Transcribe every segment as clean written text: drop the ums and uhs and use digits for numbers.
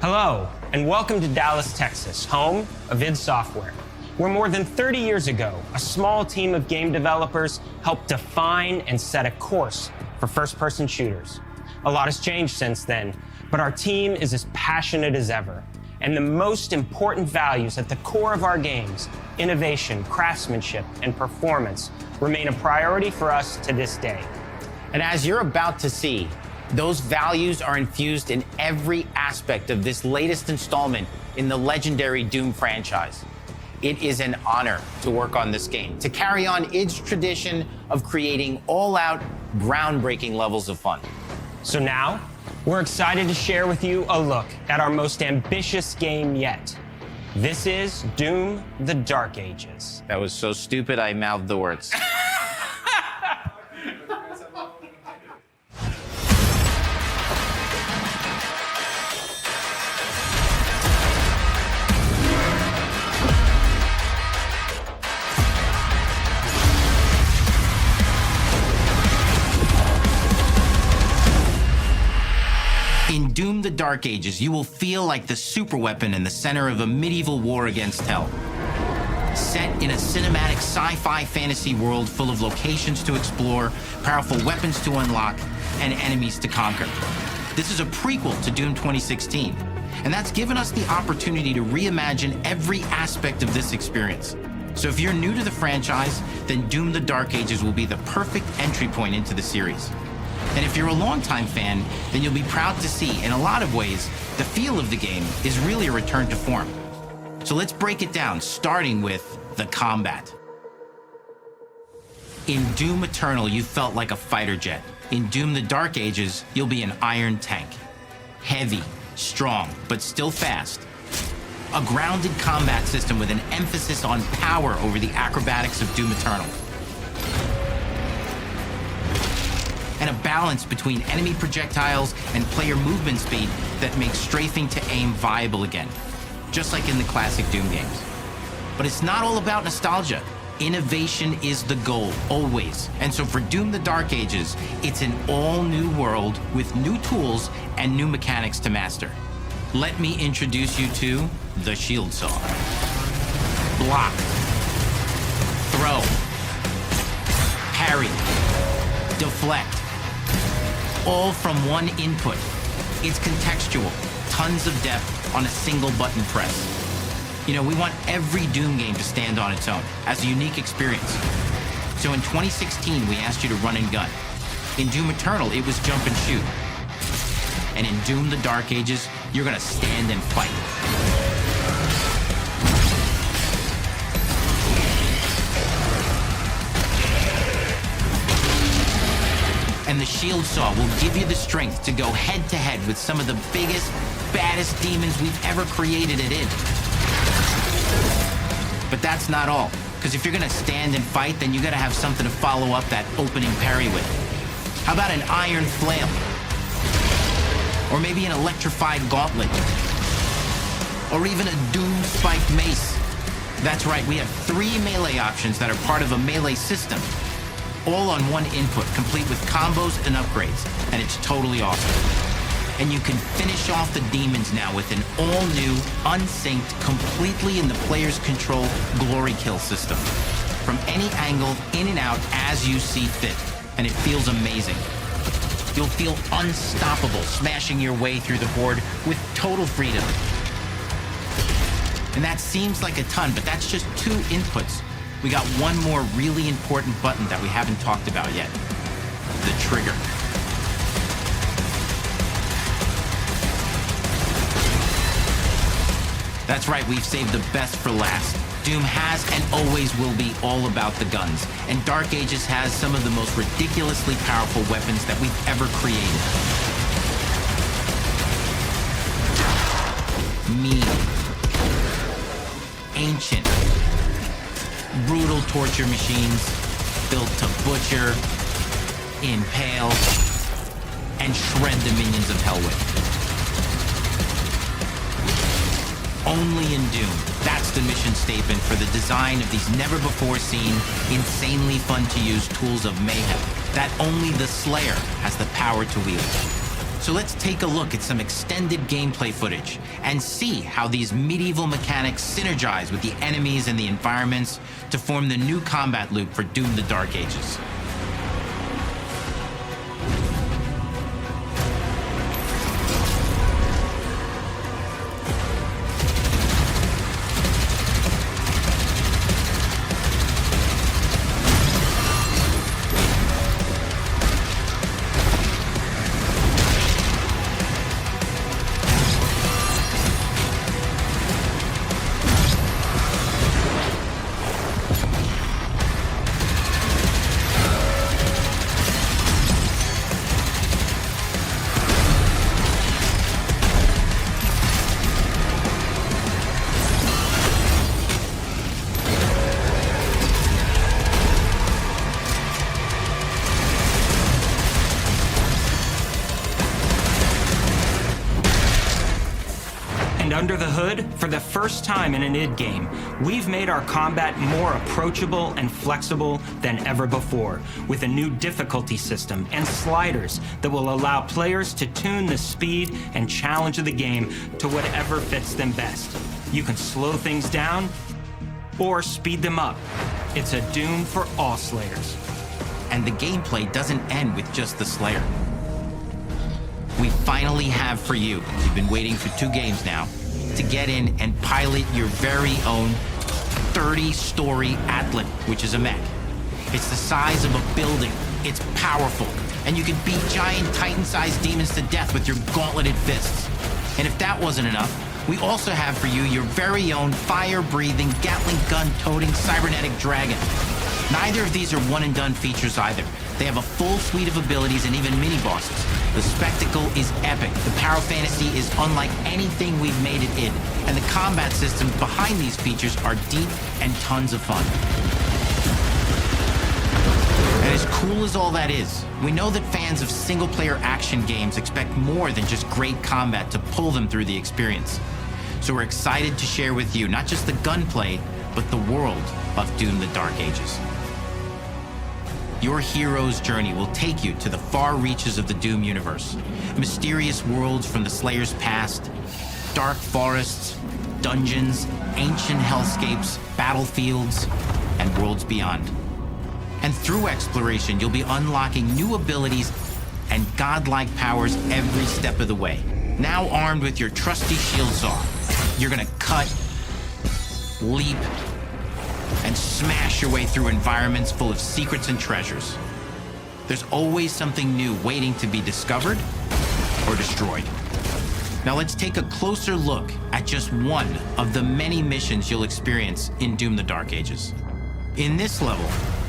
Hello, and welcome to Dallas, Texas, home of id Software, where more than 30 years ago, a small team of game developers helped define and set a course for first-person shooters. A lot has changed since then, but our team is as passionate as ever. And the most important values at the core of our games, innovation, craftsmanship, and performance, remain a priority for us to this day. And as you're about to see, those values are infused in every aspect of this latest installment in the legendary Doom franchise. It is an honor to work on this game, to carry on id's tradition of creating all-out, groundbreaking levels of fun. So now, we're excited to share with you a look at our most ambitious game yet. This is Doom: The Dark Ages. That was so stupid, I mouthed the words. In Doom: The Dark Ages, you will feel like the superweapon in the center of a medieval war against hell. Set in a cinematic sci-fi fantasy world full of locations to explore, powerful weapons to unlock, and enemies to conquer. This is a prequel to Doom 2016, and that's given us the opportunity to reimagine every aspect of this experience. So if you're new to the franchise, then Doom: The Dark Ages will be the perfect entry point into the series. And if you're a longtime fan, then you'll be proud to see, in a lot of ways, the feel of the game is really a return to form. So let's break it down, starting with the combat. In Doom Eternal, you felt like a fighter jet. In Doom: The Dark Ages, you'll be an iron tank. Heavy, strong, but still fast. A grounded combat system with an emphasis on power over the acrobatics of Doom Eternal. And a balance between enemy projectiles and player movement speed that makes strafing to aim viable again, just like in the classic Doom games. But it's not all about nostalgia. Innovation is the goal, always. And so for Doom: The Dark Ages, it's an all-new world with new tools and new mechanics to master. Let me introduce you to the Shield Saw. Block. Throw. Parry. Deflect. All from one input. It's contextual, tons of depth on a single button press. You know, we want every Doom game to stand on its own as a unique experience. So in 2016, we asked you to run and gun. In Doom Eternal, it was jump and shoot. And in Doom: The Dark Ages, you're gonna stand and fight. And the Shield Saw will give you the strength to go head-to-head with some of the biggest, baddest demons we've ever created at id. But that's not all, because if you're gonna stand and fight, then you gotta have something to follow up that opening parry with. How about an iron flail? Or maybe an electrified gauntlet? Or even a doom-spiked mace? That's right, we have 3 melee options that are part of a melee system. All on one input, complete with combos and upgrades, and it's totally awesome. And you can finish off the demons now with an all-new, unsynced, completely in the player's control glory kill system. From any angle, in and out, as you see fit, and it feels amazing. You'll feel unstoppable, smashing your way through the horde with total freedom. And that seems like a ton, but that's just 2 inputs. We got one more really important button that we haven't talked about yet. The trigger. That's right, we've saved the best for last. Doom has and always will be all about the guns, and Dark Ages has some of the most ridiculously powerful weapons that we've ever created. Mean. Ancient. Brutal torture machines, built to butcher, impale, and shred the minions of hell with. Only in Doom, that's the mission statement for the design of these never-before-seen, insanely fun-to-use tools of mayhem that only the Slayer has the power to wield. So let's take a look at some extended gameplay footage and see how these medieval mechanics synergize with the enemies and the environments to form the new combat loop for Doom: The Dark Ages. And under the hood, for the first time in an id game, we've made our combat more approachable and flexible than ever before, with a new difficulty system and sliders that will allow players to tune the speed and challenge of the game to whatever fits them best. You can slow things down or speed them up. It's a Doom for all Slayers. And the gameplay doesn't end with just the Slayer. We finally have for you, you've been waiting for 2 games now, to get in and pilot your very own 30-story Atlan, which is a mech. It's the size of a building, it's powerful, and you can beat giant Titan-sized demons to death with your gauntleted fists. And if that wasn't enough, we also have for you your very own fire-breathing, Gatling gun-toting cybernetic dragon. Neither of these are one-and-done features either. They have a full suite of abilities and even mini-bosses. The spectacle is epic. The power fantasy is unlike anything we've made it in. And the combat systems behind these features are deep and tons of fun. And as cool as all that is, we know that fans of single-player action games expect more than just great combat to pull them through the experience. So we're excited to share with you not just the gunplay, but the world of Doom: The Dark Ages. Your hero's journey will take you to the far reaches of the Doom universe. Mysterious worlds from the Slayer's past, dark forests, dungeons, ancient hellscapes, battlefields, and worlds beyond. And through exploration, you'll be unlocking new abilities and godlike powers every step of the way. Now armed with your trusty shield saw, you're gonna cut, leap, and smash your way through environments full of secrets and treasures. There's always something new waiting to be discovered or destroyed. Now let's take a closer look at just one of the many missions you'll experience in Doom: The Dark Ages. In this level,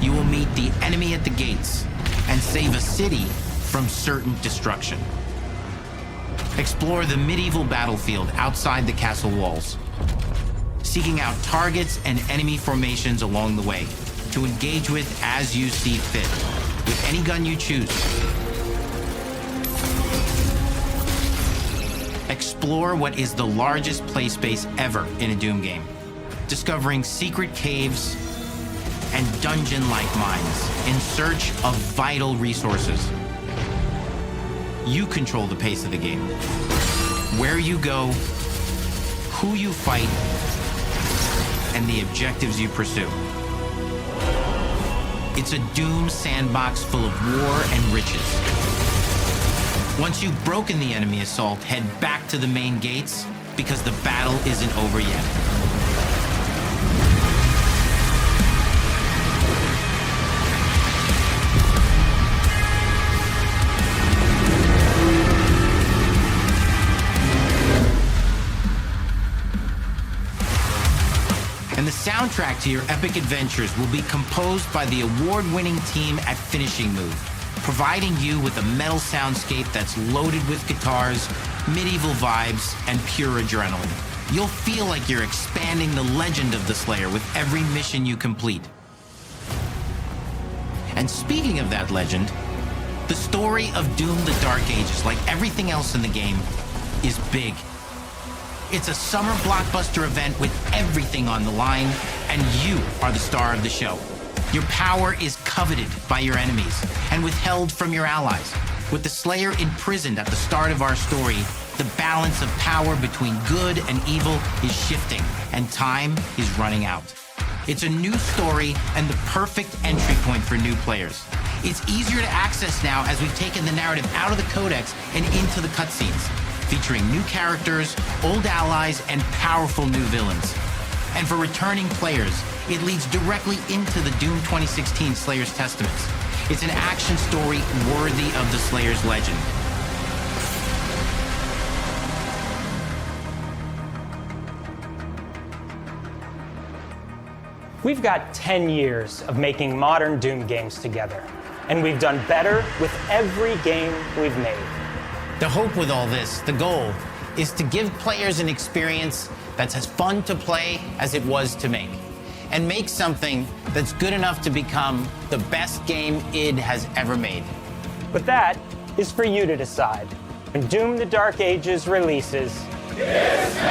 you will meet the enemy at the gates and save a city from certain destruction. Explore the medieval battlefield outside the castle walls, seeking out targets and enemy formations along the way to engage with as you see fit, with any gun you choose. Explore what is the largest play space ever in a Doom game, discovering secret caves and dungeon-like mines in search of vital resources. You control the pace of the game, where you go, who you fight, and the objectives you pursue. It's a Doom sandbox full of war and riches. Once you've broken the enemy assault, head back to the main gates, because the battle isn't over yet. And the soundtrack to your epic adventures will be composed by the award-winning team at Finishing Move, providing you with a metal soundscape that's loaded with guitars, medieval vibes, and pure adrenaline. You'll feel like you're expanding the legend of the Slayer with every mission you complete. And speaking of that legend, the story of Doom: The Dark Ages, like everything else in the game, is big. It's a summer blockbuster event with everything on the line, and you are the star of the show. Your power is coveted by your enemies and withheld from your allies. With the Slayer imprisoned at the start of our story, the balance of power between good and evil is shifting, and time is running out. It's a new story and the perfect entry point for new players. It's easier to access now as we've taken the narrative out of the codex and into the cutscenes, featuring new characters, old allies, and powerful new villains. And for returning players, it leads directly into the Doom 2016 Slayer's Testaments. It's an action story worthy of the Slayer's legend. We've got 10 years of making modern Doom games together, and we've done better with every game we've made. The hope with all this, the goal, is to give players an experience that's as fun to play as it was to make, and make something that's good enough to become the best game id has ever made. But that is for you to decide. When Doom: The Dark Ages releases, Disney!